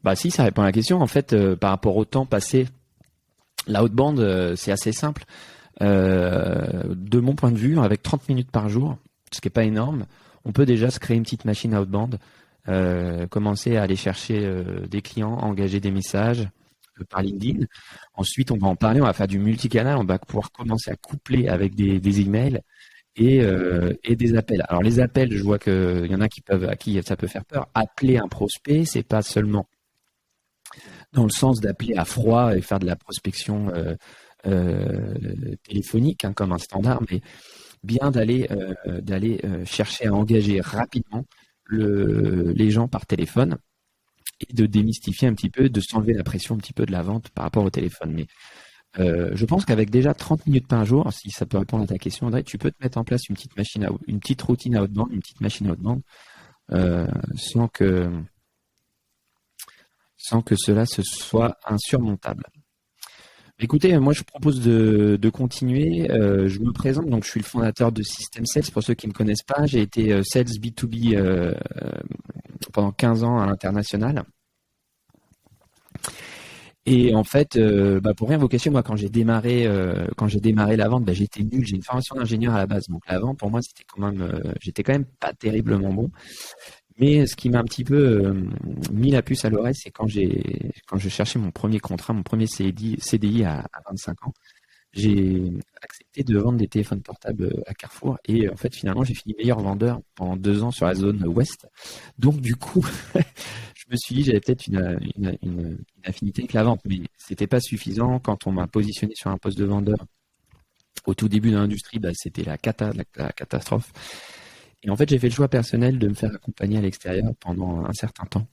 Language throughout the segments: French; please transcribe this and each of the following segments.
Bah si, ça répond à la question. En fait, par rapport au temps passé, l'outbound, c'est assez simple. De mon point de vue, avec 30 minutes par jour, ce qui est pas énorme, on peut déjà se créer une petite machine outbound, commencer à aller chercher des clients, engager des messages par LinkedIn. Ensuite, on va en parler, on va faire du multicanal, on va pouvoir commencer à coupler avec des emails et des appels. Alors les appels, je vois qu'il y en a à qui ça peut faire peur. Appeler un prospect, c'est pas seulement dans le sens d'appeler à froid et faire de la prospection téléphonique, hein, comme un standard, mais bien d'aller chercher à engager rapidement les gens par téléphone et de démystifier un petit peu, de s'enlever la pression un petit peu de la vente par rapport au téléphone. Mais je pense qu'avec déjà 30 minutes par jour, si ça peut répondre à ta question, André, tu peux te mettre en place une petite routine outbound, une petite machine outbound, euh, sans que sans que cela se soit insurmontable. Écoutez, moi je propose de continuer. Je me présente, donc je suis le fondateur de System Sales. Pour ceux qui ne me connaissent pas, j'ai été sales B2B pendant 15 ans à l'international. Et en fait, pour rien vous cacher, moi quand j'ai démarré la vente, j'étais nul. J'ai une formation d'ingénieur à la base, donc la vente pour moi c'était quand même, j'étais quand même pas terriblement bon. Mais ce qui m'a un petit peu mis la puce à l'oreille, c'est quand je cherchais mon premier contrat, mon premier CDI à 25 ans, j'ai accepté de vendre des téléphones portables à Carrefour et en fait finalement j'ai fini meilleur vendeur pendant 2 ans sur la zone ouest. Donc du coup, je me suis dit j'avais peut-être une affinité avec la vente, mais c'était pas suffisant. Quand on m'a positionné sur un poste de vendeur au tout début de l'industrie, c'était la catastrophe. Et en fait, j'ai fait le choix personnel de me faire accompagner à l'extérieur pendant un certain temps.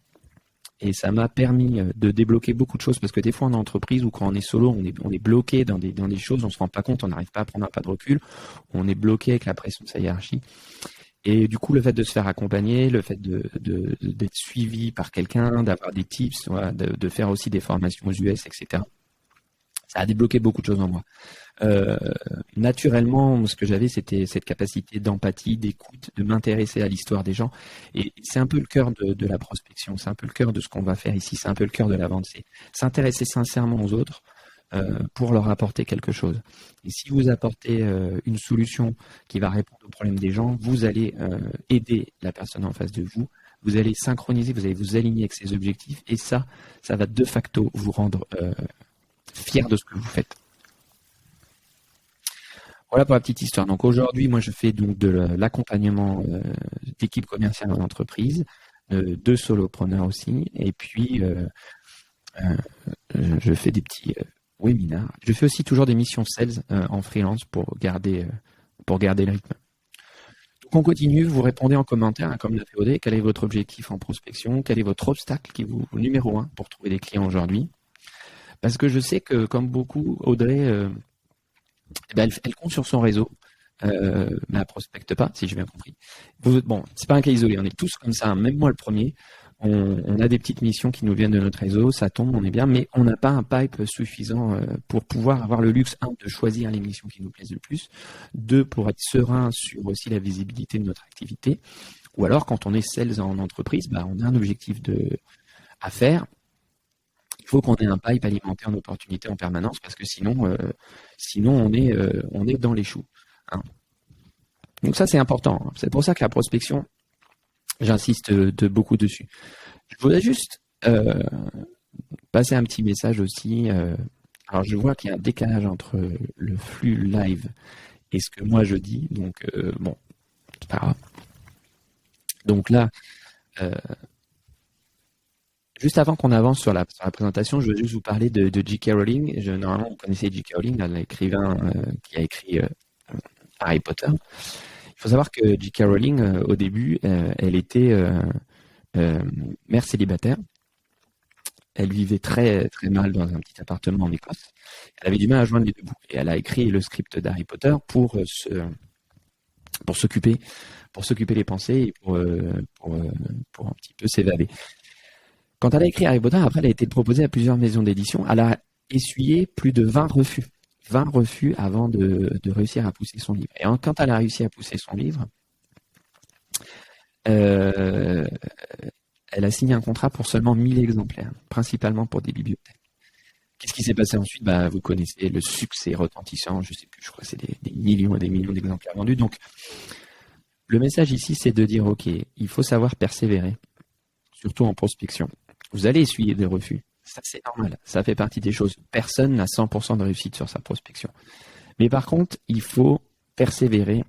Et ça m'a permis de débloquer beaucoup de choses parce que des fois en entreprise ou quand on est solo, on est bloqué dans des choses, on se rend pas compte, on n'arrive pas à prendre un pas de recul, on est bloqué avec la pression de sa hiérarchie. Et du coup, le fait de se faire accompagner, le fait d'être suivi par quelqu'un, d'avoir des tips, voilà, de faire aussi des formations aux US, etc. Ça a débloqué beaucoup de choses en moi. Naturellement, ce que j'avais, c'était cette capacité d'empathie, d'écoute, de m'intéresser à l'histoire des gens. Et c'est un peu le cœur de la prospection, c'est un peu le cœur de ce qu'on va faire ici, c'est un peu le cœur de la vente, c'est s'intéresser sincèrement aux autres pour leur apporter quelque chose. Et si vous apportez une solution qui va répondre aux problèmes des gens, vous allez aider la personne en face de vous, vous allez synchroniser, vous allez vous aligner avec ses objectifs, et ça va de facto vous rendre fier de ce que vous faites. Voilà pour la petite histoire. Donc aujourd'hui, moi je fais donc de l'accompagnement d'équipes commerciales en entreprise, de solopreneurs aussi, et puis je fais des petits webinars. Je fais aussi toujours des missions sales en freelance pour garder le rythme. Donc on continue, vous répondez en commentaire, hein, comme l'a fait Audrey, quel est votre objectif en prospection, quel est votre obstacle qui vous numéro 1 pour trouver des clients aujourd'hui. Parce que je sais que comme beaucoup, Audrey elle compte sur son réseau, mais elle prospecte pas, si j'ai bien compris. Bon, c'est pas un cas isolé, on est tous comme ça, hein, même moi le premier. On a des petites missions qui nous viennent de notre réseau, ça tombe, on est bien, mais on n'a pas un pipe suffisant pour pouvoir avoir le luxe, de choisir les missions qui nous plaisent le plus, pour être serein sur aussi la visibilité de notre activité, ou alors quand on est sales en entreprise, on a un objectif à faire. Il faut qu'on ait un pipe alimenté en opportunités en permanence parce que sinon on est dans les choux. Hein. Donc ça c'est important. Hein. C'est pour ça que la prospection, j'insiste beaucoup dessus. Je voudrais juste passer un petit message aussi. Alors je vois qu'il y a un décalage entre le flux live et ce que moi je dis. Donc c'est pas grave. Donc là. Juste avant qu'on avance sur la présentation, je veux juste vous parler de J.K. Rowling. Normalement, vous connaissez J.K. Rowling, l'écrivain qui a écrit Harry Potter. Il faut savoir que J.K. Rowling, au début, elle était mère célibataire. Elle vivait très, très mal dans un petit appartement en Écosse. Elle avait du mal à joindre les deux bouts. Et elle a écrit le script d'Harry Potter pour s'occuper les pensées et pour un petit peu s'évader. Quand elle a écrit Harry Potter, après, elle a été proposée à plusieurs maisons d'édition. Elle a essuyé plus de 20 refus. 20 refus avant de réussir à pousser son livre. Et quand elle a réussi à pousser son livre, elle a signé un contrat pour seulement 1000 exemplaires, principalement pour des bibliothèques. Qu'est-ce qui s'est passé ensuite? Vous connaissez le succès retentissant, je sais plus, je crois que c'est des millions et des millions d'exemplaires vendus. Donc, le message ici, c'est de dire, OK, il faut savoir persévérer, surtout en prospection. Vous allez essuyer des refus. Ça, c'est normal. Ça fait partie des choses. Personne n'a 100% de réussite sur sa prospection. Mais par contre, il faut persévérer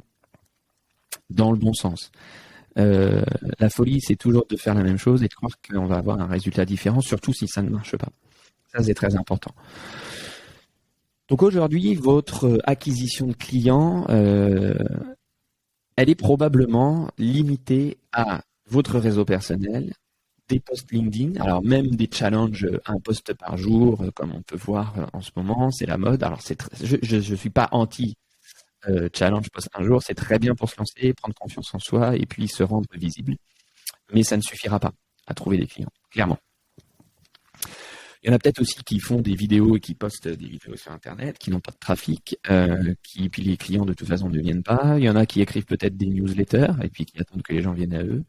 dans le bon sens. La folie, c'est toujours de faire la même chose et de croire qu'on va avoir un résultat différent, surtout si ça ne marche pas. Ça, c'est très important. Donc aujourd'hui, votre acquisition de clients, elle est probablement limitée à votre réseau personnel, des posts LinkedIn, alors même des challenges, un post par jour, comme on peut voir en ce moment, c'est la mode. Alors je suis pas anti challenge post un jour, c'est très bien pour se lancer, prendre confiance en soi et puis se rendre visible, mais ça ne suffira pas à trouver des clients, clairement. Il y en a peut-être aussi qui font des vidéos et qui postent des vidéos sur Internet, qui n'ont pas de trafic, puis les clients de toute façon ne viennent pas. Il y en a qui écrivent peut-être des newsletters et puis qui attendent que les gens viennent à eux.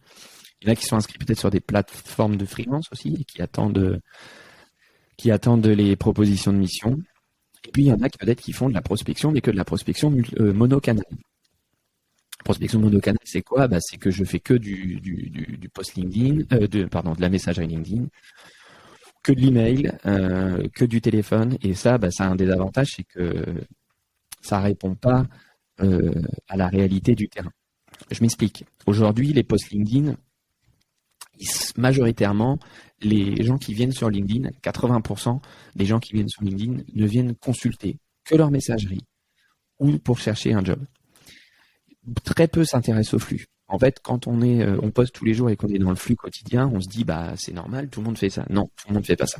Il y en a qui sont inscrits peut-être sur des plateformes de freelance aussi et qui attendent les propositions de mission. Et puis il y en a peut-être qui font de la prospection, mais que de la prospection monocanal. Prospection monocanal, c'est quoi? C'est que je fais que du post LinkedIn, de la messagerie LinkedIn, que de l'email, que du téléphone. Et ça, ça a un désavantage, c'est que ça répond pas à la réalité du terrain. Je m'explique. Aujourd'hui, les posts LinkedIn, majoritairement, les gens qui viennent sur LinkedIn, 80% des gens qui viennent sur LinkedIn ne viennent consulter que leur messagerie ou pour chercher un job. Très peu s'intéressent au flux. En fait, quand on poste tous les jours et qu'on est dans le flux quotidien, on se dit c'est normal, tout le monde fait ça. Non, tout le monde ne fait pas ça.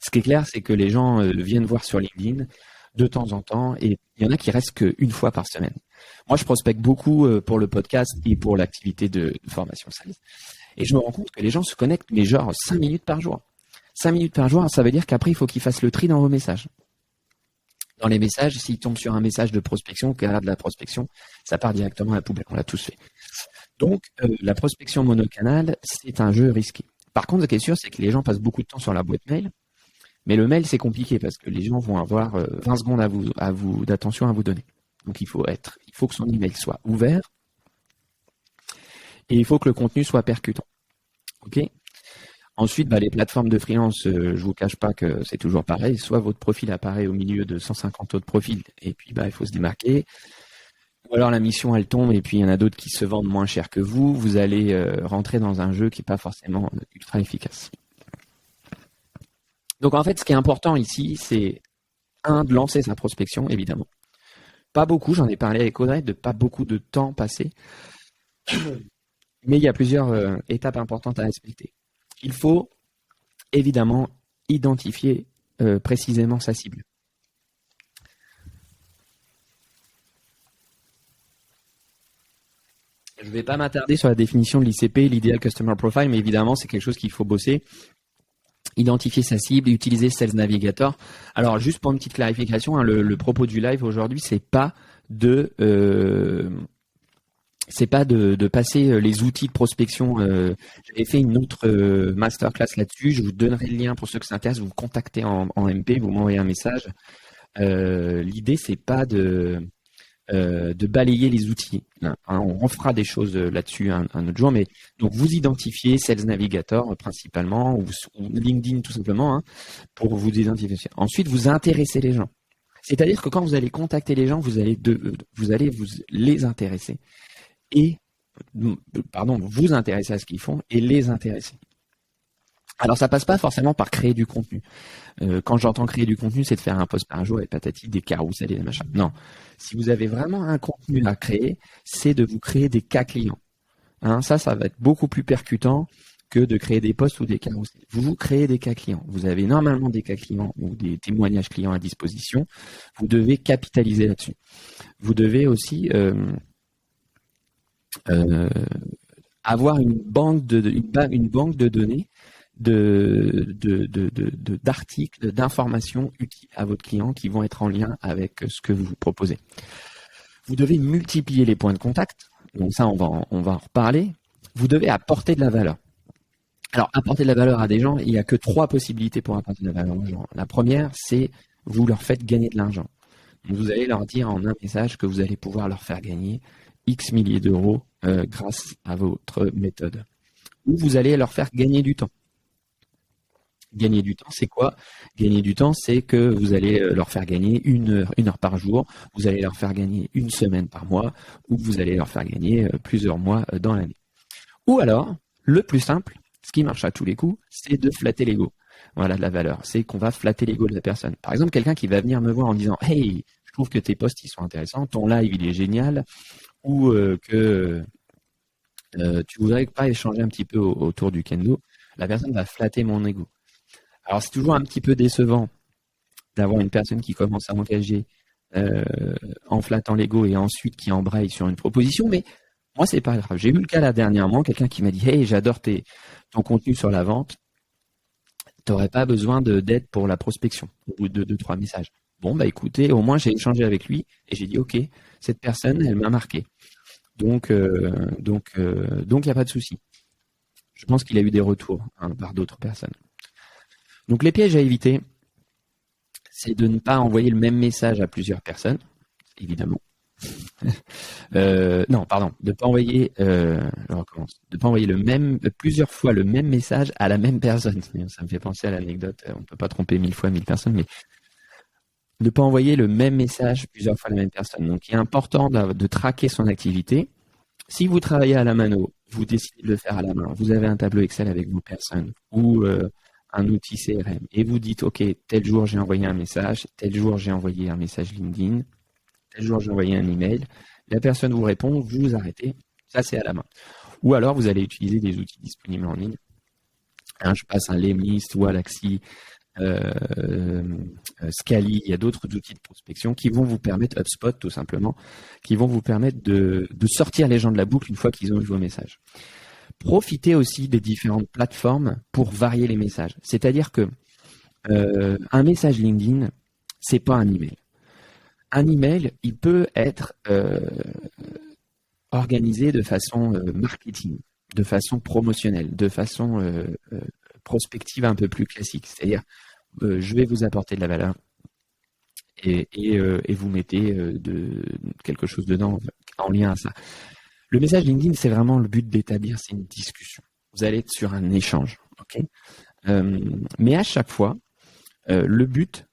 Ce qui est clair, c'est que les gens viennent voir sur LinkedIn de temps en temps et il y en a qui restent qu'une fois par semaine. Moi, je prospecte beaucoup pour le podcast et pour l'activité de formation sales. Et je me rends compte que les gens se connectent, mais genre 5 minutes par jour. 5 minutes par jour, ça veut dire qu'après, il faut qu'ils fassent le tri dans vos messages. Dans les messages, s'ils tombent sur un message de prospection, qu'il y a de la prospection, ça part directement à la poubelle. On l'a tous fait. Donc, la prospection monocanal, c'est un jeu risqué. Par contre, ce qui est sûr, c'est que les gens passent beaucoup de temps sur la boîte mail. Mais le mail, c'est compliqué parce que les gens vont avoir 20 secondes d'attention à vous donner. Donc, il faut que son email soit ouvert et il faut que le contenu soit percutant. Ok. Ensuite, les plateformes de freelance, je vous cache pas que c'est toujours pareil. Soit votre profil apparaît au milieu de 150 autres profils et puis il faut se démarquer. Ou alors la mission elle tombe et puis il y en a d'autres qui se vendent moins cher que vous. Vous allez rentrer dans un jeu qui n'est pas forcément ultra efficace. Donc en fait, ce qui est important ici, c'est de lancer sa prospection, évidemment. Pas beaucoup, j'en ai parlé avec Audrey, de pas beaucoup de temps passé. Mais il y a plusieurs étapes importantes à respecter. Il faut évidemment identifier précisément sa cible. Je ne vais pas m'attarder sur la définition de l'ICP, l'Ideal Customer Profile, mais évidemment, c'est quelque chose qu'il faut bosser. Identifier sa cible et utiliser Sales Navigator. Alors, juste pour une petite clarification, le propos du live aujourd'hui, c'est pas de passer les outils de prospection. J'avais fait une autre masterclass là-dessus. Je vous donnerai le lien pour ceux qui s'intéressent. Vous me contactez en MP, vous m'envoyez un message. L'idée, c'est pas de balayer les outils. On fera des choses là-dessus un autre jour, mais donc vous identifiez Sales Navigator principalement ou LinkedIn tout simplement pour vous identifier. Ensuite, vous intéressez les gens. C'est-à-dire que quand vous allez contacter les gens, vous allez vous les intéresser et vous intéresser à ce qu'ils font et les intéresser. Alors ça passe pas forcément par créer du contenu. Quand j'entends créer du contenu, c'est de faire un post par jour et patati, des carousels et des machins. Non. Si vous avez vraiment un contenu à créer, c'est de vous créer des cas clients. Ça va être beaucoup plus percutant que de créer des posts ou des carousels. Vous créez des cas clients. Vous avez normalement des cas clients ou des témoignages clients à disposition. Vous devez capitaliser là-dessus. Vous devez aussi avoir une banque de données d'articles, d'informations utiles à votre client qui vont être en lien avec ce que vous proposez. Vous devez multiplier les points de contact. Donc ça, on va en reparler. vous devez apporter de la valeur. Alors, apporter de la valeur à des gens, il n'y a que 3 possibilités pour apporter de la valeur aux gens. La première, c'est vous leur faites gagner de l'argent. Vous allez leur dire en un message que vous allez pouvoir leur faire gagner X milliers d'euros grâce à votre méthode. Ou vous allez leur faire gagner du temps. Gagner du temps, c'est quoi? Gagner du temps, c'est que vous allez leur faire gagner une heure par jour, vous allez leur faire gagner une semaine par mois, ou vous allez leur faire gagner plusieurs mois dans l'année. Ou alors, le plus simple, ce qui marche à tous les coups, c'est de flatter l'ego. Voilà, de la valeur. C'est qu'on va flatter l'ego de la personne. Par exemple, quelqu'un qui va venir me voir en disant « Hey, je trouve que tes posts ils sont intéressants, ton live il est génial », ou que tu voudrais pas échanger un petit peu autour du kendo, la personne va flatter mon ego. Alors, c'est toujours un petit peu décevant d'avoir une personne qui commence à engager en flattant l'ego et ensuite qui embraye sur une proposition, mais moi, c'est pas grave. J'ai eu le cas là dernièrement, quelqu'un qui m'a dit « Hey, j'adore ton contenu sur la vente. Tu n'aurais pas besoin d'aide pour la prospection au bout de 2-3 messages. » Bon, bah écoutez, au moins j'ai échangé avec lui et j'ai dit « Ok, cette personne, elle m'a marqué. » Donc, il n'y a pas de souci. Je pense qu'il a eu des retours par d'autres personnes. Donc, les pièges à éviter, c'est de ne pas envoyer le même message à plusieurs personnes, évidemment. De pas envoyer, je recommence, de pas envoyer plusieurs fois le même message à la même personne. Ça me fait penser à l'anecdote. On ne peut pas tromper 1000 fois 1000 personnes, mais ne pas envoyer le même message plusieurs fois à la même personne. Donc, il est important de traquer son activité. Si vous travaillez à la mano, vous décidez de le faire à la main. Vous avez un tableau Excel avec vos personnes ou un outil CRM et vous dites, OK, tel jour j'ai envoyé un message, tel jour j'ai envoyé un message LinkedIn, tel jour j'ai envoyé un email. La personne vous répond, vous vous arrêtez. Ça, c'est à la main. Ou alors, vous allez utiliser des outils disponibles en ligne. Je passe un Lemlist, Wallaxy, Scali, il y a d'autres outils de prospection qui vont vous permettre, HubSpot tout simplement, qui vont vous permettre de sortir les gens de la boucle une fois qu'ils ont eu vos messages. Profitez aussi des différentes plateformes pour varier les messages. C'est-à-dire que un message LinkedIn, c'est pas un email. Un email, il peut être organisé de façon marketing, de façon promotionnelle, de façon prospective un peu plus classique. C'est-à-dire, je vais vous apporter de la valeur et vous mettez quelque chose dedans en lien à ça. Le message LinkedIn, c'est vraiment le but d'établir, c'est une discussion. Vous allez être sur un échange. Okay, mais à chaque fois, le but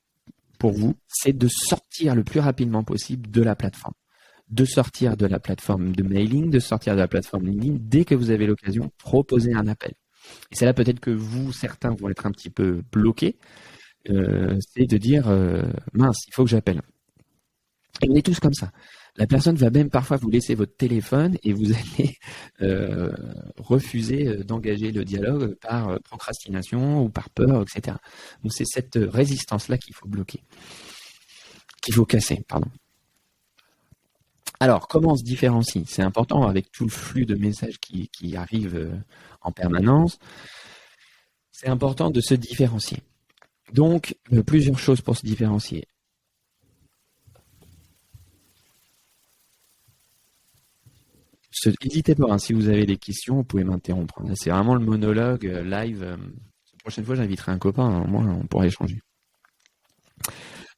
pour vous, c'est de sortir le plus rapidement possible de la plateforme. De sortir de la plateforme de mailing, de sortir de la plateforme LinkedIn, dès que vous avez l'occasion, proposer un appel. Et c'est là peut-être que certains vont être un petit peu bloqués, c'est de dire mince, il faut que j'appelle. Et on est tous comme ça. La personne va même parfois vous laisser votre téléphone et vous allez refuser d'engager le dialogue par procrastination ou par peur, etc. Donc c'est cette résistance-là qu'il faut bloquer, qu'il faut casser, pardon. Alors, comment on se différencie? C'est important avec tout le flux de messages qui arrive en permanence. C'est important de se différencier. Donc, plusieurs choses pour se différencier. N'hésitez pas, si vous avez des questions, vous pouvez m'interrompre. C'est vraiment le monologue live. La prochaine fois, j'inviterai un copain, au moins on pourra échanger.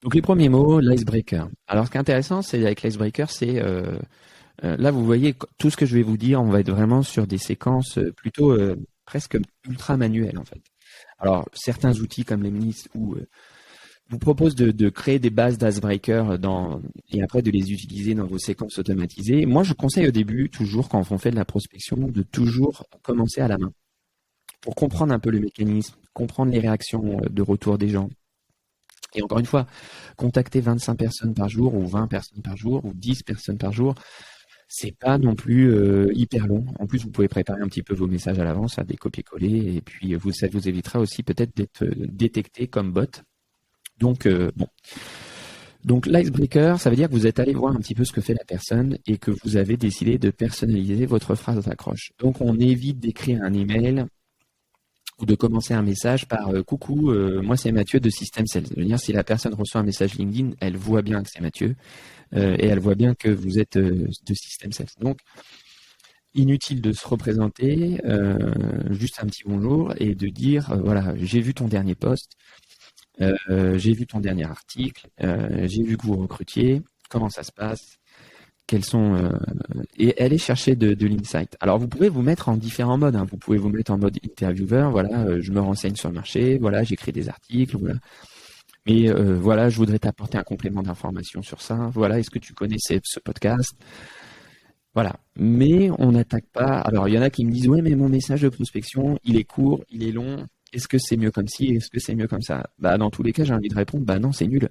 Donc les premiers mots, l'icebreaker. Alors ce qui est intéressant, c'est avec l'icebreaker, c'est là vous voyez tout ce que je vais vous dire, on va être vraiment sur des séquences plutôt presque ultra manuelles en fait. Alors certains outils comme Lemlist vous proposent de créer des bases d'icebreaker et après de les utiliser dans vos séquences automatisées. Moi je conseille au début, toujours quand on fait de la prospection, de toujours commencer à la main pour comprendre un peu le mécanisme, comprendre les réactions de retour des gens. Et encore une fois, contacter 25 personnes par jour ou 20 personnes par jour ou 10 personnes par jour, c'est pas non plus hyper long. En plus, vous pouvez préparer un petit peu vos messages à l'avance, à des copier-coller, et puis ça vous évitera aussi peut-être d'être détecté comme bot. Donc, bon. Donc, l'icebreaker, ça veut dire que vous êtes allé voir un petit peu ce que fait la personne et que vous avez décidé de personnaliser votre phrase d'accroche. Donc, on évite d'écrire un email ou de commencer un message par coucou, moi c'est Mathieu de System Sales. Je veux dire, si la personne reçoit un message LinkedIn, elle voit bien que c'est Mathieu et elle voit bien que vous êtes de System Sales. Donc, Inutile de se représenter, juste un petit bonjour et de dire voilà, j'ai vu ton dernier post, j'ai vu ton dernier article, j'ai vu que vous recrutiez, comment ça se passe, quels sont et aller chercher de l'insight. Alors vous pouvez vous mettre en différents modes, hein. Vous pouvez vous mettre en mode interviewer, voilà, je me renseigne sur le marché, voilà, j'écris des articles, voilà. Mais voilà, je voudrais t'apporter un complément d'information sur ça. Voilà, est-ce que tu connais ce podcast? Voilà. Mais on n'attaque pas. Alors, il y en a qui me disent, ouais, mais mon message de prospection, il est court, il est long. Est-ce que c'est mieux comme ci? Est-ce que c'est mieux comme ça? Bah, dans tous les cas, j'ai envie de répondre, bah non, c'est nul.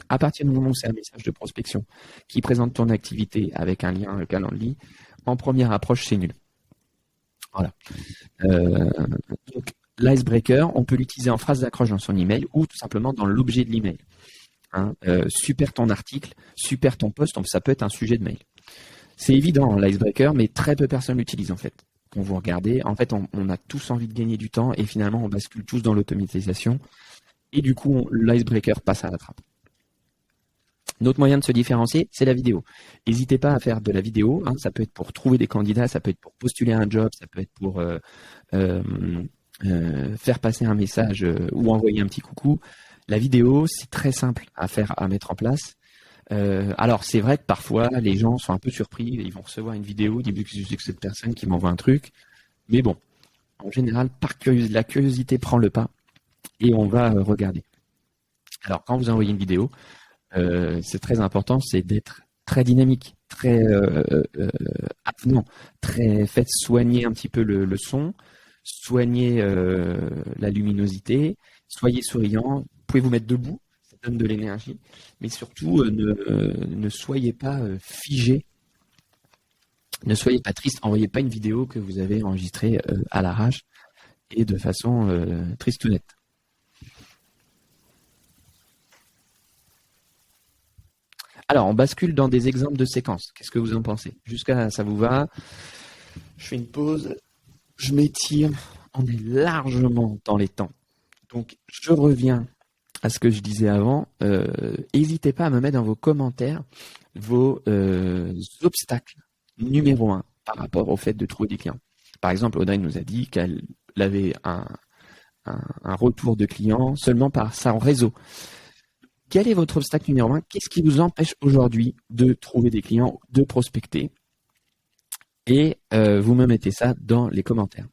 À partir du moment où c'est un message de prospection qui présente ton activité avec un lien, un Calendly, en première approche, c'est nul. Voilà. Donc, l'icebreaker, on peut l'utiliser en phrase d'accroche dans son email ou tout simplement dans l'objet de l'email. Hein, super ton article, super ton post, ça peut être un sujet de mail. C'est évident, l'icebreaker, mais très peu de personnes l'utilisent en fait. Quand vous regardez, en fait, on a tous envie de gagner du temps et finalement, on bascule tous dans l'automatisation. Et du coup, l'icebreaker passe à la trappe. Notre moyen de se différencier, c'est la vidéo. N'hésitez pas à faire de la vidéo. Hein, ça peut être pour trouver des candidats, ça peut être pour postuler à un job, ça peut être pour faire passer un message ou envoyer un petit coucou. La vidéo, c'est très simple à mettre en place. Alors c'est vrai que parfois les gens sont un peu surpris, ils vont recevoir une vidéo, ils disent que c'est cette personne qui m'envoie un truc, mais bon, en général, la curiosité prend le pas et on va regarder. Alors quand vous envoyez une vidéo, c'est très important, c'est d'être très dynamique, très avenant, faites soigner un petit peu le son, soignez la luminosité, soyez souriant, vous pouvez vous mettre debout. Donne de l'énergie, mais surtout ne soyez pas figé, ne soyez pas triste, envoyez pas une vidéo que vous avez enregistrée à l'arrache et de façon triste ou nette. Alors, on bascule dans des exemples de séquences. Qu'est-ce que vous en pensez? Jusqu'à là, ça vous va? Je fais une pause, je m'étire, on est largement dans les temps. Donc, je reviens à ce que je disais avant, n'hésitez pas à me mettre dans vos commentaires vos obstacles numéro 1 par rapport au fait de trouver des clients. Par exemple, Audrey nous a dit qu'elle avait un retour de clients seulement par son réseau. Quel est votre obstacle numéro 1? Qu'est-ce qui vous empêche aujourd'hui de trouver des clients, de prospecter? Et vous me mettez ça dans les commentaires.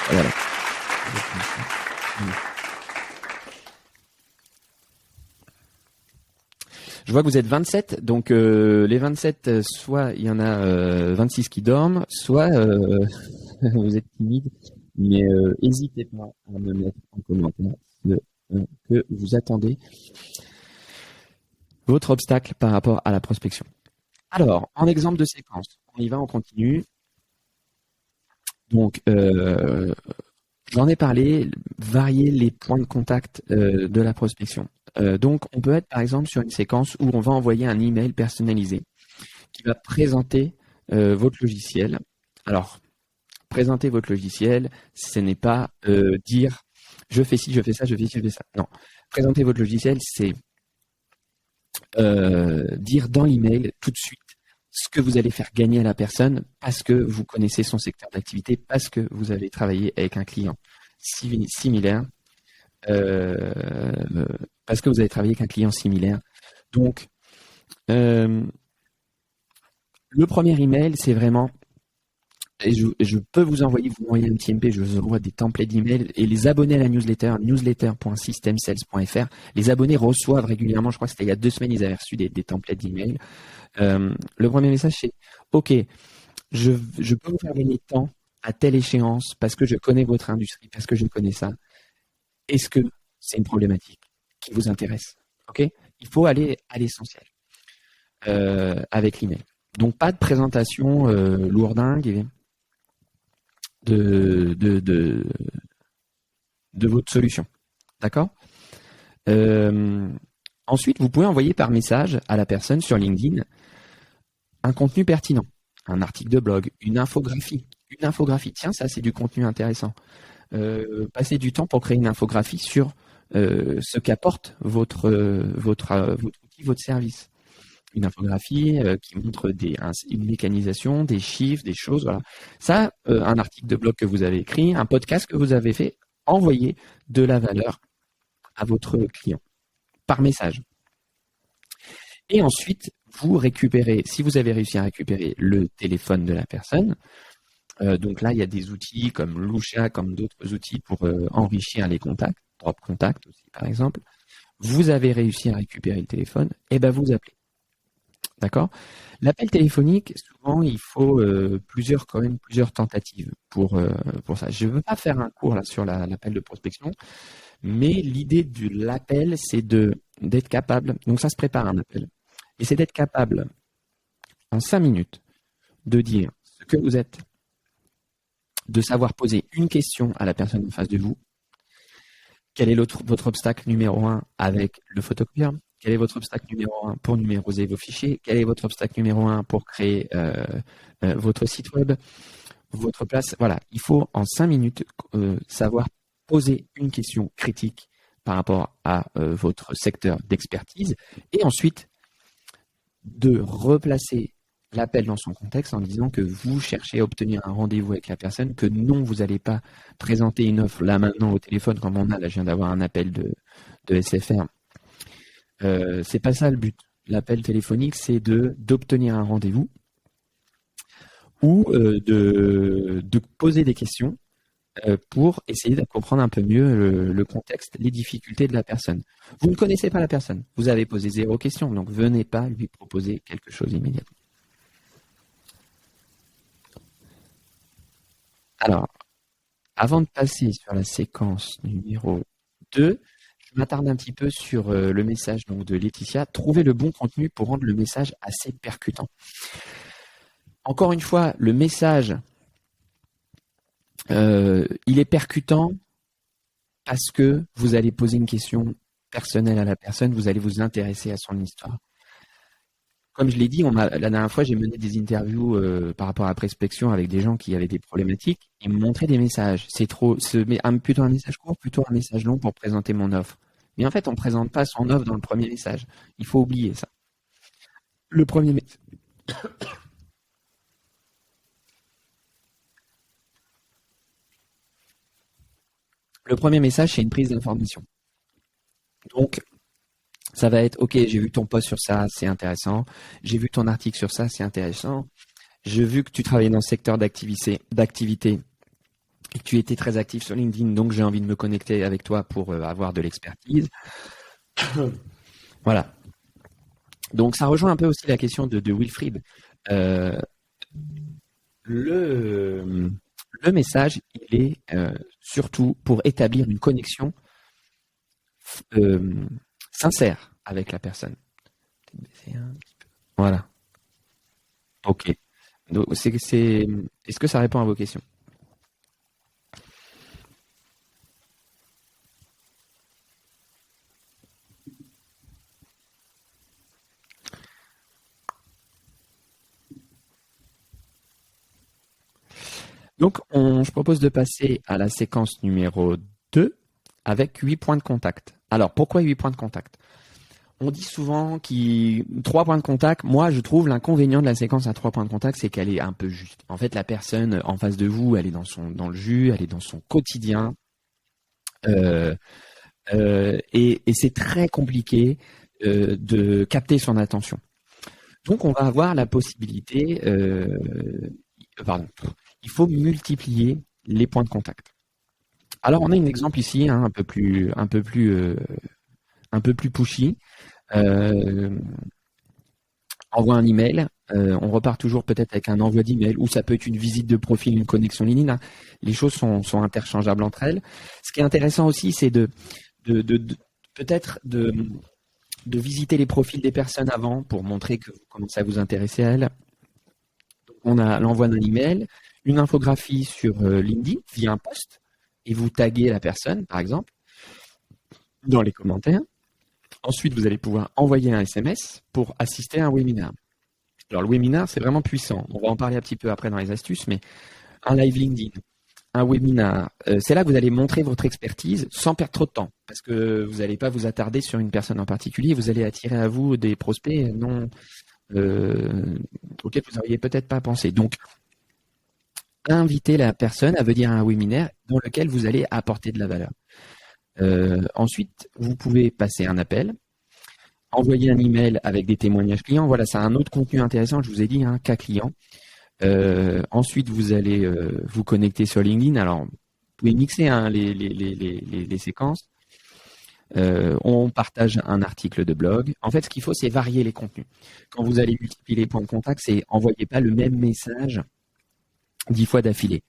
Voilà. Je vois que vous êtes 27, donc les 27, soit il y en a 26 qui dorment, soit vous êtes timide, mais n'hésitez pas à me mettre en commentaire que vous attendez votre obstacle par rapport à la prospection. Alors, en exemple de séquence, on y va, on continue. Donc, j'en ai parlé, varier les points de contact de la prospection. Donc, on peut être par exemple sur une séquence où on va envoyer un email personnalisé qui va présenter votre logiciel. Alors, présenter votre logiciel, ce n'est pas dire je fais ci, je fais ça, je fais ci, je fais ça. Non, présenter votre logiciel, c'est dire dans l'email tout de suite ce que vous allez faire gagner à la personne parce que vous connaissez son secteur d'activité, parce que vous avez travaillé avec un client similaire, parce que vous avez travaillé avec un client similaire. Donc, le premier email, c'est vraiment, et je peux vous envoyer un petit MP, je vous envoie des templates d'email et les abonnés à la newsletter, newsletter.systemsales.fr, les abonnés reçoivent régulièrement, je crois que c'était il y a 2 semaines, ils avaient reçu des templates d'email. Le premier message, c'est OK, je peux vous faire gagner de temps à telle échéance parce que je connais votre industrie, parce que je connais ça. Est-ce que c'est une problématique qui vous intéresse? OK? Il faut aller à l'essentiel avec l'email. Donc, pas de présentation lourdingue de votre solution. D'accord? Ensuite, vous pouvez envoyer par message à la personne sur LinkedIn un contenu pertinent, un article de blog, une infographie. Tiens, ça, c'est du contenu intéressant. passer du temps pour créer une infographie sur ce qu'apporte votre outil, votre service. Une infographie qui montre une mécanisation, des chiffres, des choses, voilà. Ça, un article de blog que vous avez écrit, un podcast que vous avez fait, envoyer de la valeur à votre client par message. Et ensuite, vous récupérez, si vous avez réussi à récupérer le téléphone de la personne, donc là, il y a des outils comme Lusha, comme d'autres outils pour enrichir les contacts, Drop Contact aussi par exemple. Vous avez réussi à récupérer le téléphone, et ben vous appelez. D'accord ? L'appel téléphonique, souvent, il faut plusieurs tentatives pour ça. Je ne veux pas faire un cours là sur l'appel de prospection, mais l'idée de l'appel, c'est d'être capable, donc ça se prépare un appel, et c'est d'être capable, en 5 minutes, de dire ce que vous êtes, de savoir poser une question à la personne en face de vous. Quel est votre obstacle numéro 1 avec le photocopieur ? Quel est votre obstacle numéro 1 pour numéroser vos fichiers? Quel est votre obstacle numéro 1 pour créer votre site web, votre place? Voilà, il faut en 5 minutes savoir poser une question critique par rapport à votre secteur d'expertise et ensuite de replacer l'appel dans son contexte en disant que vous cherchez à obtenir un rendez-vous avec la personne, que non, vous n'allez pas présenter une offre là maintenant au téléphone comme on a. Là, je viens d'avoir un appel de SFR. C'est pas ça le but. L'appel téléphonique, c'est d'obtenir un rendez-vous ou de poser des questions pour essayer de comprendre un peu mieux le contexte, les difficultés de la personne. Vous ne connaissez pas la personne, vous avez posé 0 question, donc venez pas lui proposer quelque chose immédiatement. Alors, avant de passer sur la séquence numéro 2, je m'attarde un petit peu sur le message donc, de Laetitia. Trouver le bon contenu pour rendre le message assez percutant. Encore une fois, le message, il est percutant parce que vous allez poser une question personnelle à la personne, vous allez vous intéresser à son histoire. Comme je l'ai dit, la dernière fois, j'ai mené des interviews par rapport à la prospection avec des gens qui avaient des problématiques. Ils me montraient des messages. C'est plutôt un message court, plutôt un message long pour présenter mon offre. Mais en fait, on ne présente pas son offre dans le premier message. Il faut oublier ça. Le premier message, c'est une prise d'information. Donc, ça va être, ok, j'ai vu ton post sur ça, c'est intéressant. J'ai vu ton article sur ça, c'est intéressant. J'ai vu que tu travaillais dans le secteur d'activité et que tu étais très actif sur LinkedIn, donc j'ai envie de me connecter avec toi pour avoir de l'expertise. Voilà. Donc ça rejoint un peu aussi la question de Wilfried. Le message, il est surtout pour établir une connexion sincère avec la personne. Voilà. Ok. Donc, est-ce que ça répond à vos questions? Donc, je propose de passer à la séquence numéro 2 avec 8 points de contact. Alors, pourquoi 8 points de contact? On dit souvent 3 points de contact. Moi, je trouve l'inconvénient de la séquence à 3 points de contact, c'est qu'elle est un peu juste. En fait, la personne en face de vous, elle est dans le jus, elle est dans son quotidien. Et c'est très compliqué de capter son attention. Donc, on va avoir la possibilité... il faut multiplier les points de contact. Alors, on a un exemple ici, un peu plus pushy. Envoie un email. On repart toujours peut-être avec un envoi d'email ou ça peut être une visite de profil, une connexion LinkedIn. Les choses sont interchangeables entre elles. Ce qui est intéressant aussi, c'est peut-être de visiter les profils des personnes avant pour montrer que vous commencez à vous intéresser à elles. Donc, on a l'envoi d'un email, une infographie sur LinkedIn via un post et vous taguez la personne, par exemple, dans les commentaires. Ensuite, vous allez pouvoir envoyer un SMS pour assister à un webinaire. Alors, le webinaire, c'est vraiment puissant. On va en parler un petit peu après dans les astuces, mais un live LinkedIn, un webinar, c'est là que vous allez montrer votre expertise sans perdre trop de temps, parce que vous n'allez pas vous attarder sur une personne en particulier, vous allez attirer à vous des prospects non auxquels vous n'auriez peut-être pas pensé. Donc, inviter la personne à venir à un webinaire dans lequel vous allez apporter de la valeur. Ensuite, vous pouvez passer un appel, envoyer un email avec des témoignages clients. Voilà, c'est un autre contenu intéressant. Je vous ai dit, un cas client. Ensuite, vous allez vous connecter sur LinkedIn. Alors, vous pouvez mixer les séquences. On partage un article de blog. En fait, ce qu'il faut, c'est varier les contenus. Quand vous allez multiplier les points de contact, c'est envoyez pas le même message 10 fois d'affilée.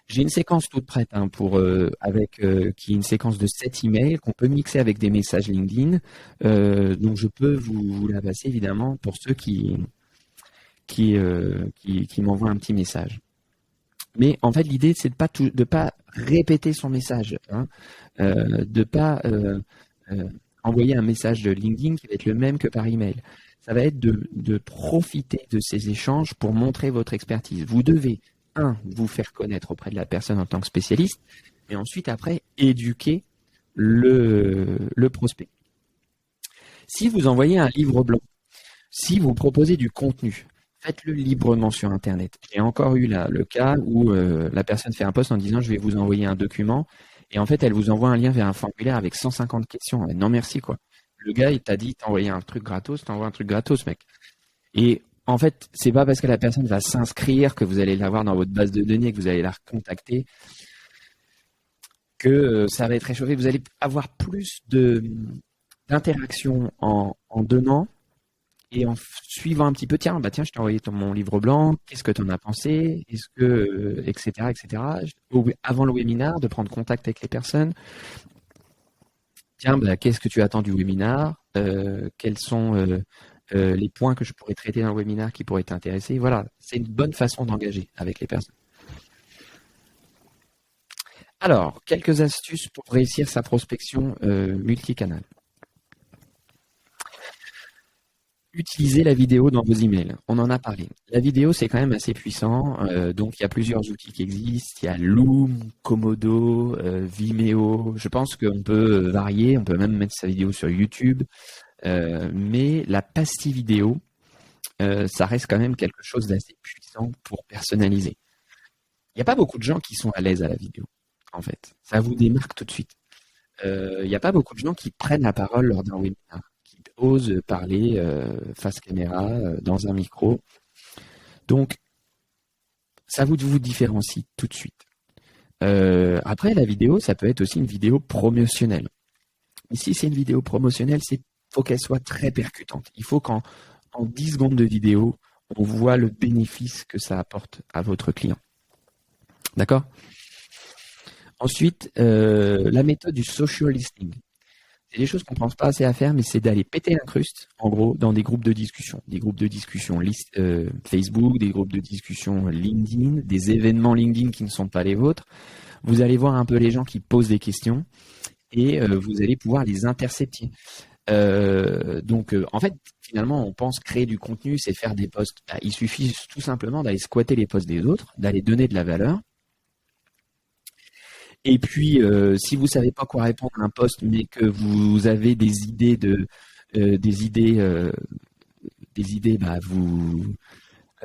J'ai une séquence toute prête qui est une séquence de 7 emails qu'on peut mixer avec des messages LinkedIn. Donc, je peux vous la passer, évidemment, pour ceux qui m'envoie un petit message. Mais en fait, l'idée, c'est de pas répéter son message, hein, de pas envoyer un message de LinkedIn qui va être le même que par email. Ça va être de profiter de ces échanges pour montrer votre expertise. Vous devez, vous faire connaître auprès de la personne en tant que spécialiste, et ensuite, après, éduquer le prospect. Si vous envoyez un livre blanc, si vous proposez du contenu, faites-le librement sur Internet. J'ai encore eu le cas où la personne fait un post en disant « je vais vous envoyer un document » et en fait, elle vous envoie un lien vers un formulaire avec 150 questions. Non, merci, quoi. Le gars, il t'a dit « t'as envoyé un truc gratos, t'envoies un truc gratos, mec. » Et en fait, c'est pas parce que la personne va s'inscrire que vous allez l'avoir dans votre base de données, que vous allez la recontacter, que ça va être réchauffé. Vous allez avoir plus d'interaction en donnant et en suivant un petit peu, tiens, je t'ai envoyé mon livre blanc, qu'est-ce que tu en as pensé, est-ce que, etc., avant le webinaire, de prendre contact avec les personnes. Tiens, qu'est-ce que tu attends du webinaire, quels sont les points que je pourrais traiter dans le webinaire qui pourraient t'intéresser. Voilà, c'est une bonne façon d'engager avec les personnes. Alors, quelques astuces pour réussir sa prospection multicanal. Utilisez la vidéo dans vos emails. On en a parlé. La vidéo, c'est quand même assez puissant. Donc, il y a plusieurs outils qui existent. Il y a Loom, Komodo, Vimeo. Je pense qu'on peut varier. On peut même mettre sa vidéo sur YouTube. Mais la pastille vidéo, ça reste quand même quelque chose d'assez puissant pour personnaliser. Il n'y a pas beaucoup de gens qui sont à l'aise à la vidéo, en fait. Ça vous démarque tout de suite. Il n'y a pas beaucoup de gens qui prennent la parole lors d'un webinaire, qui osent parler face caméra, dans un micro. Donc, ça vous différencie tout de suite. Après, la vidéo, ça peut être aussi une vidéo promotionnelle. Et si c'est une vidéo promotionnelle, il faut qu'elle soit très percutante. Il faut qu'en 10 secondes de vidéo, on voit le bénéfice que ça apporte à votre client. D'accord ? Ensuite, la méthode du social listening. C'est des choses qu'on ne pense pas assez à faire, mais c'est d'aller péter l'incruste, en gros, dans des groupes de discussion. Des groupes de discussion Facebook, des groupes de discussion LinkedIn, des événements LinkedIn qui ne sont pas les vôtres. Vous allez voir un peu les gens qui posent des questions et vous allez pouvoir les intercepter. Donc, en fait, finalement, on pense créer du contenu, c'est faire des posts. Il suffit tout simplement d'aller squatter les posts des autres, d'aller donner de la valeur. Et puis, si vous ne savez pas quoi répondre à un post, mais que vous avez des idées,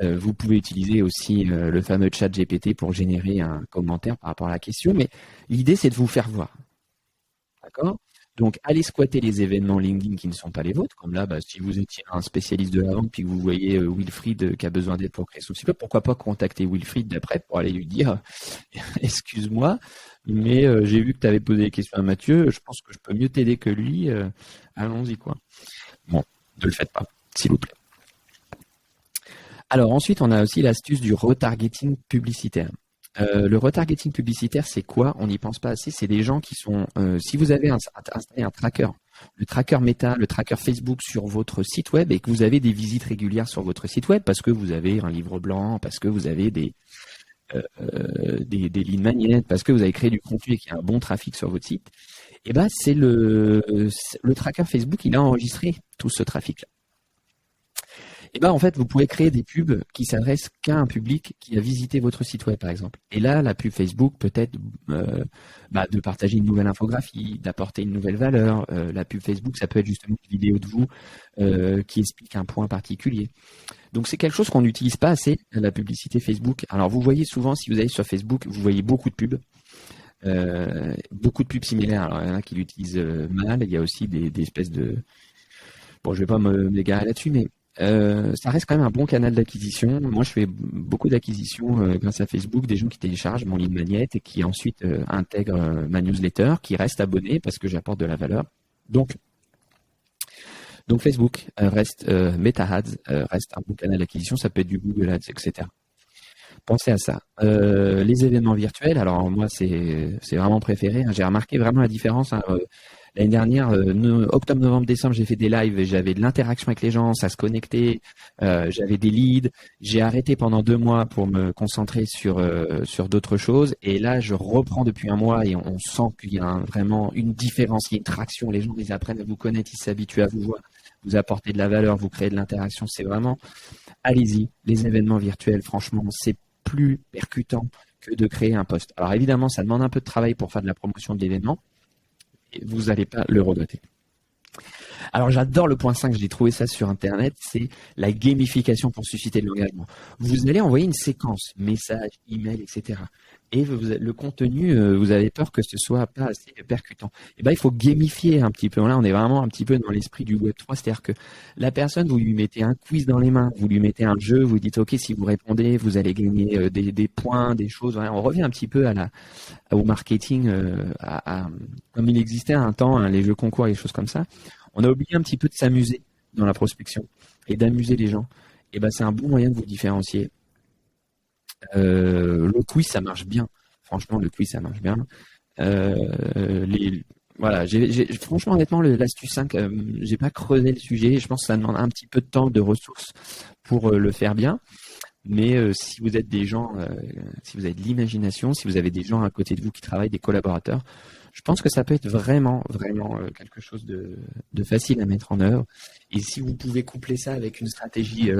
vous pouvez utiliser aussi le fameux chat GPT pour générer un commentaire par rapport à la question. Mais l'idée, c'est de vous faire voir. D'accord ? Donc, allez squatter les événements LinkedIn qui ne sont pas les vôtres. Comme là, si vous étiez un spécialiste de la vente puis que vous voyez Wilfried qui a besoin d'aide pour créer son site web, pourquoi pas contacter Wilfried d'après pour aller lui dire « Excuse-moi, mais j'ai vu que tu avais posé des questions à Mathieu, je pense que je peux mieux t'aider que lui, allons-y, quoi. » Bon, ne le faites pas, s'il vous plaît. Alors ensuite, on a aussi l'astuce du retargeting publicitaire. Le retargeting publicitaire, c'est quoi ? On n'y pense pas assez. C'est des gens qui sont... si vous avez installé un tracker, le tracker Meta, le tracker Facebook sur votre site web et que vous avez des visites régulières sur votre site web parce que vous avez un livre blanc, parce que vous avez des lignes magnétiques, parce que vous avez créé du contenu et qu'il y a un bon trafic sur votre site, et c'est le tracker Facebook, il a enregistré tout ce trafic-là. Et ben en fait, vous pouvez créer des pubs qui s'adressent qu'à un public qui a visité votre site web, par exemple. Et là, la pub Facebook peut être de partager une nouvelle infographie, d'apporter une nouvelle valeur. La pub Facebook, ça peut être justement une vidéo de vous qui explique un point particulier. Donc c'est quelque chose qu'on n'utilise pas assez, la publicité Facebook. Alors vous voyez souvent, si vous allez sur Facebook, vous voyez beaucoup de pubs. Beaucoup de pubs similaires. Alors il y en a qui l'utilisent mal. Il y a aussi des espèces de... Bon, je vais pas m'égarer là-dessus, mais ça reste quand même un bon canal d'acquisition. Moi, je fais beaucoup d'acquisitions grâce à Facebook, des gens qui téléchargent mon lead magnet et qui ensuite intègrent ma newsletter, qui restent abonnés parce que j'apporte de la valeur. Donc Facebook reste Meta Ads, reste un bon canal d'acquisition. Ça peut être du Google Ads, etc. Pensez à ça. Les événements virtuels, alors moi, c'est vraiment préféré. J'ai remarqué vraiment la différence. L'année dernière, octobre, novembre, décembre, j'ai fait des lives et j'avais de l'interaction avec les gens, ça se connectait, j'avais des leads. J'ai arrêté pendant 2 mois pour me concentrer sur d'autres choses. Et là, je reprends depuis un mois et on sent qu'il y a vraiment une différence, il y a une traction. Les gens, ils apprennent à vous connaître, ils s'habituent à vous voir, vous apportez de la valeur, vous créez de l'interaction. C'est vraiment, allez-y, les événements virtuels, franchement, c'est plus percutant que de créer un post. Alors évidemment, ça demande un peu de travail pour faire de la promotion de l'événement. Et vous n'allez pas le regretter. Alors j'adore le point 5, j'ai trouvé ça sur internet, c'est la gamification pour susciter de l'engagement. Vous allez envoyer une séquence, messages, emails, etc. Et le contenu, vous avez peur que ce soit pas assez percutant. Et ben il faut gamifier un petit peu. Là, on est vraiment un petit peu dans l'esprit du Web 3, c'est-à-dire que la personne, vous lui mettez un quiz dans les mains, vous lui mettez un jeu, vous dites ok, si vous répondez, vous allez gagner des points, des choses. Voilà, on revient un petit peu au marketing, comme il existait à un temps, les jeux concours, les choses comme ça. On a oublié un petit peu de s'amuser dans la prospection et d'amuser les gens. Et ben c'est un bon moyen de vous différencier. Le quiz, ça marche bien. Franchement, le quiz, ça marche bien. Voilà, franchement, honnêtement, l'astuce 5, j'ai pas creusé le sujet. Je pense que ça demande un petit peu de temps, de ressources pour le faire bien. Mais si vous êtes des gens, si vous avez de l'imagination, si vous avez des gens à côté de vous qui travaillent, des collaborateurs, je pense que ça peut être vraiment, vraiment quelque chose de facile à mettre en œuvre. Et si vous pouvez coupler ça avec une stratégie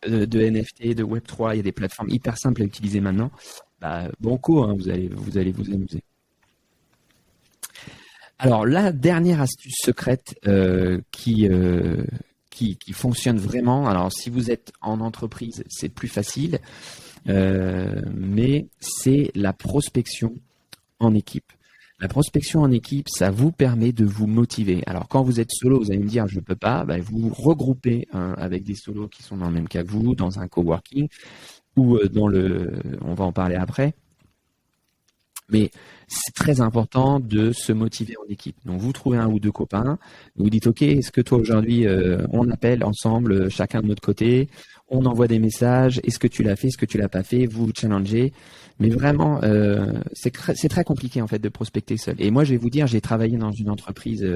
de NFT, de Web3, il y a des plateformes hyper simples à utiliser maintenant, banco, hein, vous allez vous amuser. Alors, la dernière astuce secrète qui fonctionne vraiment, alors si vous êtes en entreprise, c'est plus facile, mais c'est la prospection en équipe. La prospection en équipe, ça vous permet de vous motiver. Alors, quand vous êtes solo, vous allez me dire, je ne peux pas, vous vous regroupez avec des solos qui sont dans le même cas que vous, dans un coworking, ou on va en parler après. Mais c'est très important de se motiver en équipe. Donc, vous trouvez un ou deux copains, vous dites, OK, est-ce que toi, aujourd'hui, on appelle ensemble, chacun de notre côté, on envoie des messages, est-ce que tu l'as fait, est-ce que tu l'as pas fait, vous challengez. Mais vraiment, c'est très compliqué, en fait, de prospecter seul. Et moi, je vais vous dire, j'ai travaillé dans une entreprise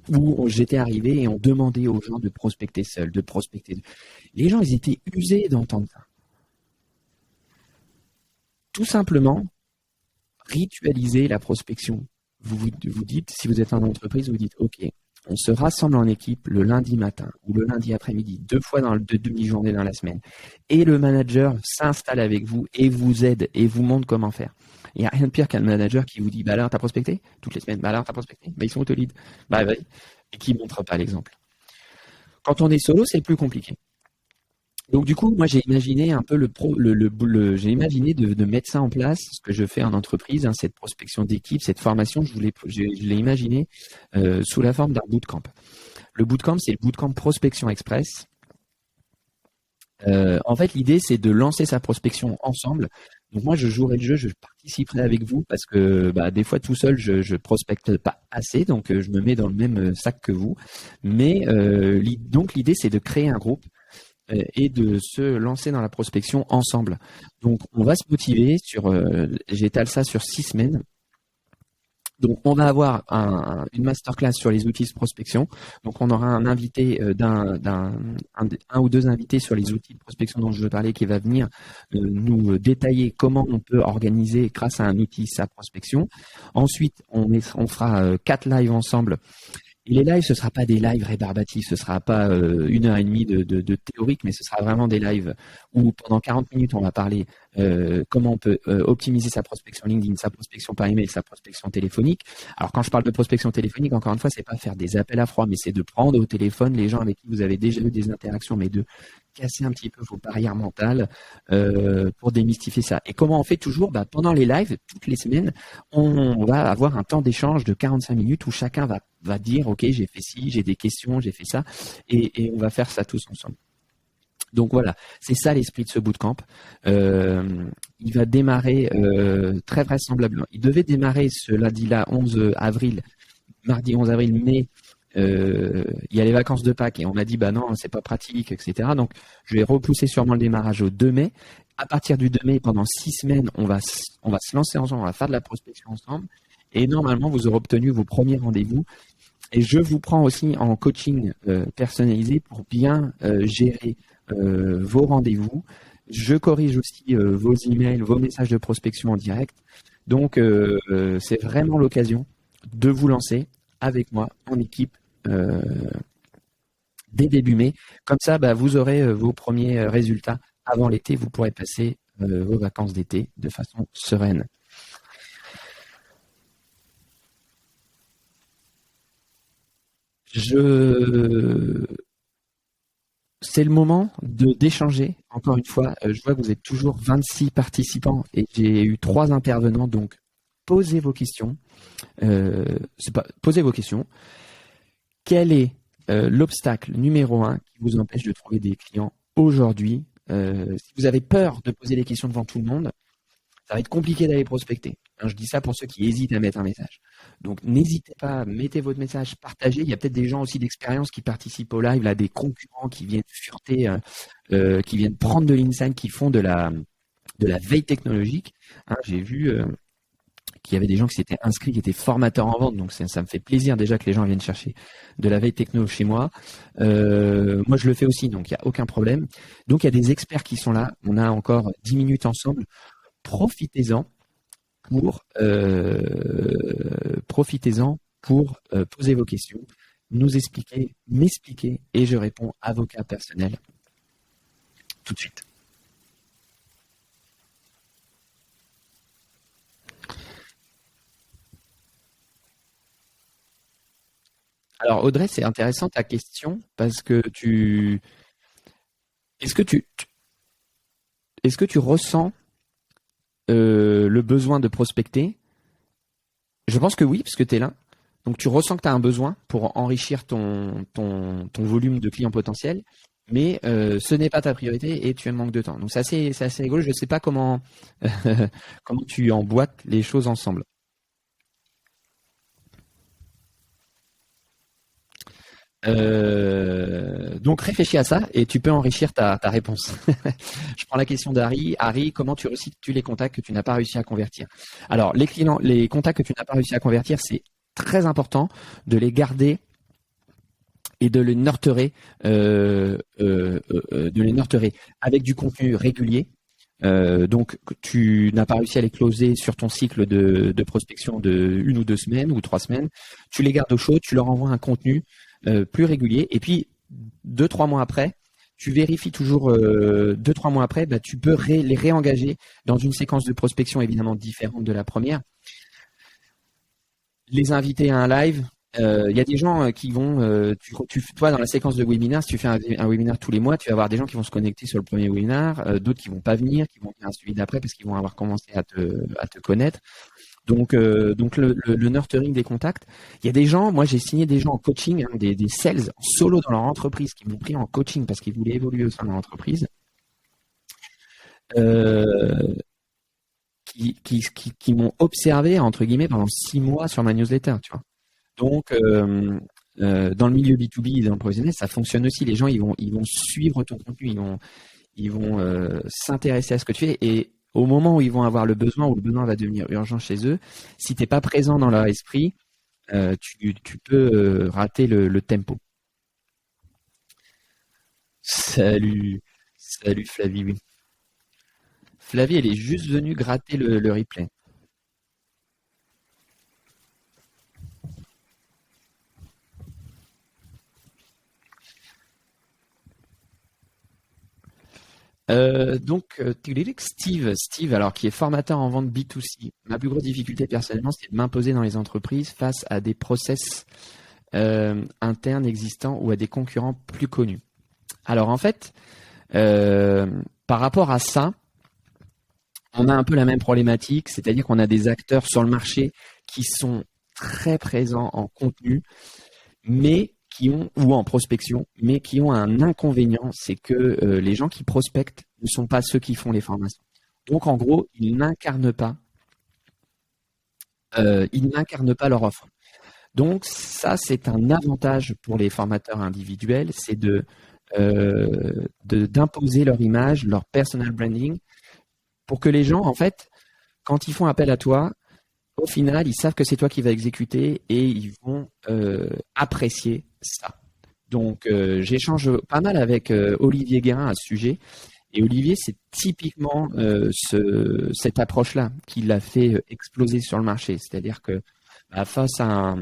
où j'étais arrivé et on demandait aux gens de prospecter seul, de prospecter. Les gens, ils étaient usés d'entendre ça. Tout simplement, ritualiser la prospection. Vous dites, si vous êtes en entreprise, vous dites, OK, on se rassemble en équipe le lundi matin ou le lundi après-midi, 2 fois dans de demi-journée dans la semaine. Et le manager s'installe avec vous et vous aide et vous montre comment faire. Il n'y a rien de pire qu'un manager qui vous dit, alors, t'as prospecté toutes les semaines, alors, t'as prospecté, ils sont au lead. Oui. Et qui ne montre pas l'exemple. Quand on est solo, c'est plus compliqué. Donc du coup, moi j'ai imaginé un peu j'ai imaginé de mettre ça en place, ce que je fais en entreprise, cette prospection d'équipe, cette formation, je l'ai imaginé sous la forme d'un bootcamp. Le bootcamp, c'est le bootcamp prospection express. En fait, l'idée c'est de lancer sa prospection ensemble. Donc moi je jouerai le jeu, je participerai avec vous parce que des fois tout seul je prospecte pas assez, donc je me mets dans le même sac que vous. Mais donc l'idée c'est de créer un groupe et de se lancer dans la prospection ensemble. Donc, on va se motiver j'étale ça sur 6 semaines. Donc, on va avoir une masterclass sur les outils de prospection. Donc, on aura un invité un ou deux invités sur les outils de prospection dont je veux parler qui va venir nous détailler comment on peut organiser grâce à un outil sa prospection. Ensuite, on fera 4 lives ensemble. Et les lives, ce sera pas des lives rébarbatifs, ce sera pas 1 heure et demie de théorique, mais ce sera vraiment des lives où pendant 40 minutes, on va parler comment on peut optimiser sa prospection LinkedIn, sa prospection par email, sa prospection téléphonique. Alors quand je parle de prospection téléphonique, encore une fois, c'est pas faire des appels à froid, mais c'est de prendre au téléphone les gens avec qui vous avez déjà eu des interactions, mais de casser un petit peu vos barrières mentales pour démystifier ça. Et comment on fait toujours? Pendant les lives, toutes les semaines, on va avoir un temps d'échange de 45 minutes où chacun va dire, OK, j'ai fait ci, j'ai des questions, j'ai fait ça, et on va faire ça tous ensemble. Donc voilà, c'est ça l'esprit de ce bootcamp. Il va démarrer très vraisemblablement. Il devait démarrer ce lundi-là, 11 avril, mardi 11 avril, mais il y a les vacances de Pâques et on m'a dit bah non, c'est pas pratique, etc. Donc je vais repousser sûrement le démarrage au 2 mai. À partir du 2 mai, pendant 6 semaines, on va se lancer ensemble, on va faire de la prospection ensemble. Et normalement, vous aurez obtenu vos premiers rendez-vous. Et je vous prends aussi en coaching personnalisé pour bien gérer vos rendez-vous. Je corrige aussi vos emails, vos messages de prospection en direct. Donc, c'est vraiment l'occasion de vous lancer avec moi en équipe dès début mai. Comme ça, vous aurez vos premiers résultats avant l'été. Vous pourrez passer vos vacances d'été de façon sereine. C'est le moment d'échanger. Encore une fois, je vois que vous êtes toujours 26 participants et j'ai eu 3 intervenants. Donc, posez vos questions. Posez vos questions. Quel est l'obstacle numéro 1 qui vous empêche de trouver des clients aujourd'hui? Si vous avez peur de poser les questions devant tout le monde, ça va être compliqué d'aller prospecter. Je dis ça pour ceux qui hésitent à mettre un message. Donc n'hésitez pas, mettez votre message, partagez. Il y a peut-être des gens aussi d'expérience qui participent au live, là, des concurrents qui viennent fureter, qui viennent prendre de l'insight, qui font de la veille technologique. J'ai vu qu'il y avait des gens qui s'étaient inscrits, qui étaient formateurs en vente. Donc ça me fait plaisir déjà que les gens viennent chercher de la veille techno chez moi. Moi, je le fais aussi, donc il n'y a aucun problème. Donc il y a des experts qui sont là. On a encore 10 minutes ensemble. Profitez-en pour poser vos questions, nous expliquer, m'expliquer, et je réponds à vos cas personnels tout de suite. Alors Audrey, c'est intéressant ta question parce que est-ce que tu ressens le besoin de prospecter? Je pense que oui, parce que tu es là. Donc tu ressens que tu as un besoin pour enrichir ton volume de clients potentiels, mais ce n'est pas ta priorité et tu as un manque de temps. Donc c'est assez rigolo. Je ne sais pas comment, comment tu emboîtes les choses ensemble. Donc réfléchis à ça et tu peux enrichir ta réponse. Je prends la question d'Harry. Harry, comment tu restitues les contacts que tu n'as pas réussi à convertir? Alors les contacts que tu n'as pas réussi à convertir, c'est très important de les garder et de les nurturer avec du contenu régulier. Donc, tu n'as pas réussi à les closer sur ton cycle de prospection de 1 ou 2 semaines ou 3 semaines. Tu les gardes au chaud, tu leur envoies un contenu plus régulier. Et puis, 2-3 mois après, tu vérifies toujours 2-3 mois après, tu peux les réengager dans une séquence de prospection évidemment différente de la première. Les inviter à un live. Il y a des gens qui vont, toi dans la séquence de webinaire, si tu fais un webinaire tous les mois, tu vas avoir des gens qui vont se connecter sur le premier webinaire, d'autres qui vont pas venir, qui vont faire un suivi d'après parce qu'ils vont avoir commencé à te connaître. Donc le nurturing des contacts. Il y a des gens, moi j'ai signé des gens en coaching, des sales en solo dans leur entreprise qui m'ont pris en coaching parce qu'ils voulaient évoluer au sein de leur entreprise. Qui m'ont observé entre guillemets pendant 6 mois sur ma newsletter, tu vois. Donc, dans le milieu B2B et dans le professionnel, ça fonctionne aussi. Les gens, ils vont suivre ton contenu, ils vont s'intéresser à ce que tu fais. Et au moment où ils vont avoir le besoin, où le besoin va devenir urgent chez eux, si tu n'es pas présent dans leur esprit, tu peux rater le tempo. Salut, salut Flavie, oui. Flavie, elle est juste venue gratter le replay. Steve, alors qui est formateur en vente B2C. Ma plus grosse difficulté personnellement, c'est de m'imposer dans les entreprises face à des process internes existants ou à des concurrents plus connus. Alors en fait, par rapport à ça, on a un peu la même problématique, c'est-à-dire qu'on a des acteurs sur le marché qui sont très présents en contenu, mais ou en prospection, mais qui ont un inconvénient, c'est que les gens qui prospectent ne sont pas ceux qui font les formations. Donc en gros, ils n'incarnent pas leur offre. Donc ça, c'est un avantage pour les formateurs individuels, c'est d'imposer leur image, leur personal branding, pour que les gens, en fait, quand ils font appel à toi, au final, ils savent que c'est toi qui vas exécuter et ils vont apprécier ça. Donc, j'échange pas mal avec Olivier Guérin à ce sujet. Et Olivier, c'est typiquement cette approche-là qui l'a fait exploser sur le marché. C'est-à-dire que face à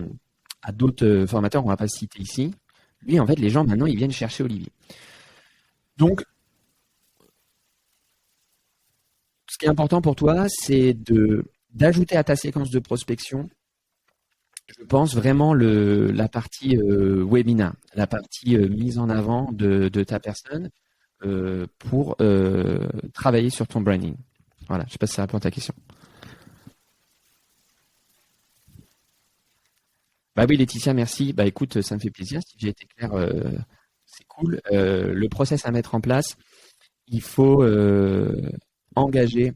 d'autres formateurs, on ne va pas citer ici, lui, en fait, les gens, maintenant, ils viennent chercher Olivier. Donc, ce qui est important pour toi, c'est d'ajouter à ta séquence de prospection, je pense vraiment la partie webinar, la partie mise en avant de ta personne pour travailler sur ton branding. Voilà, je ne sais pas si ça répond à ta question. Bah oui, Laetitia, merci. Bah écoute, ça me fait plaisir. Si j'ai été clair, c'est cool. Le process à mettre en place, il faut engager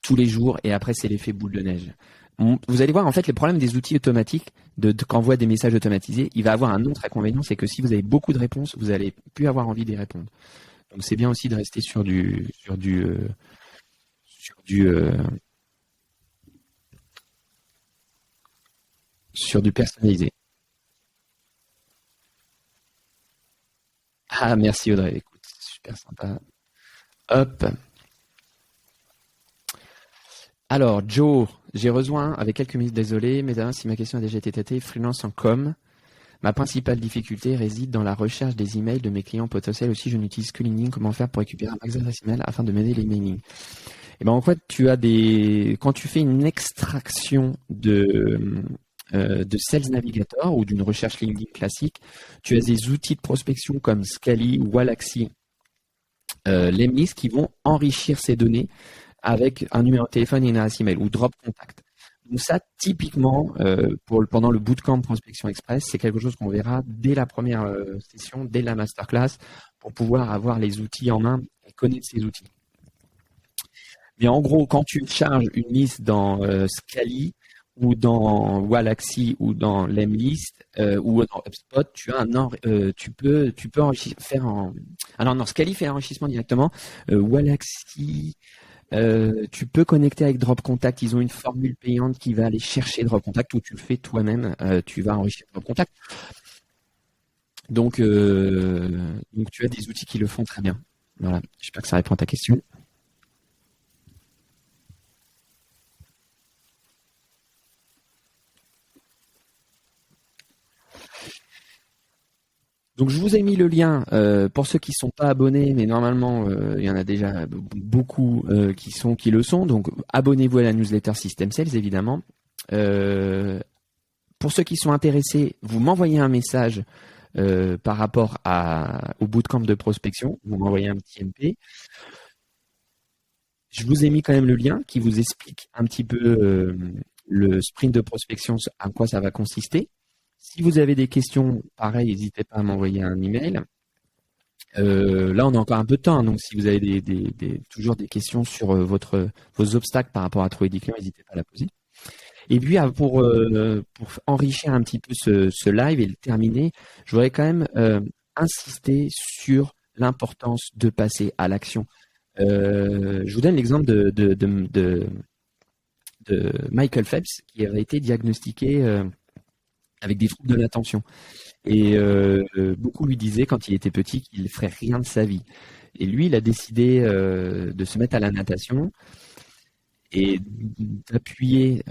tous les jours et après, c'est l'effet boule de neige. Vous allez voir, en fait, le problème des outils automatiques, qu'envoie des messages automatisés, il va avoir un autre inconvénient, c'est que si vous avez beaucoup de réponses, vous n'allez plus avoir envie d'y répondre. Donc, c'est bien aussi de rester sur du personnalisé. Ah, merci Audrey, écoute, c'est super sympa. Hop. Alors, Joe, j'ai rejoint avec quelques minutes, désolé, mesdames, si ma question a déjà été traitée, freelance en com. Ma principale difficulté réside dans la recherche des emails de mes clients potentiels. Aussi, je n'utilise que LinkedIn. Comment faire pour récupérer un max d'adresses email afin de m'aider l'emailing? Et ben en fait, quand tu fais une extraction de Sales Navigator ou d'une recherche LinkedIn classique, tu as des outils de prospection comme Scali ou Wallaxy, Lemlist qui vont enrichir ces données avec un numéro de téléphone et une adresse email ou drop contact. Donc ça, typiquement, pendant le bootcamp Prospection Express, c'est quelque chose qu'on verra dès la première session, dès la masterclass, pour pouvoir avoir les outils en main et connaître ces outils. Mais en gros, quand tu charges une liste dans Scali ou dans Wallaxy ou dans Lemlist ou dans HubSpot, tu peux faire alors non, Scali fait l'enrichissement directement. Wallaxy, tu peux connecter avec Drop Contact. Ils ont une formule payante qui va aller chercher Drop Contact ou tu le fais toi-même. Tu vas enrichir Drop Contact. Donc tu as des outils qui le font très bien. Voilà. J'espère que ça répond à ta question. Donc je vous ai mis le lien pour ceux qui ne sont pas abonnés, mais normalement il y en a déjà beaucoup qui le sont. Donc abonnez-vous à la newsletter System Sales évidemment. Pour ceux qui sont intéressés, vous m'envoyez un message par rapport au bootcamp de prospection. Vous m'envoyez un petit MP. Je vous ai mis quand même le lien qui vous explique un petit peu le sprint de prospection, à quoi ça va consister. Si vous avez des questions, pareil, n'hésitez pas à m'envoyer un email. Là, on a encore un peu de temps, hein, donc si vous avez toujours des questions sur vos obstacles par rapport à trouver des clients, n'hésitez pas à la poser. Et puis, pour enrichir un petit peu ce live et le terminer, je voudrais quand même insister sur l'importance de passer à l'action. Je vous donne l'exemple de Michael Phelps, qui avait été diagnostiqué avec des troubles de l'attention. Et beaucoup lui disaient quand il était petit qu'il ne ferait rien de sa vie. Et lui, il a décidé de se mettre à la natation et d'appuyer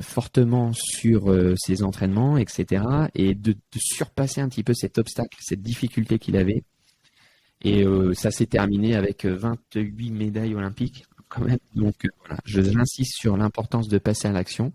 fortement sur ses entraînements, etc. et de surpasser un petit peu cet obstacle, cette difficulté qu'il avait. Et ça s'est terminé avec 28 médailles olympiques quand même. Donc voilà, j'insiste sur l'importance de passer à l'action.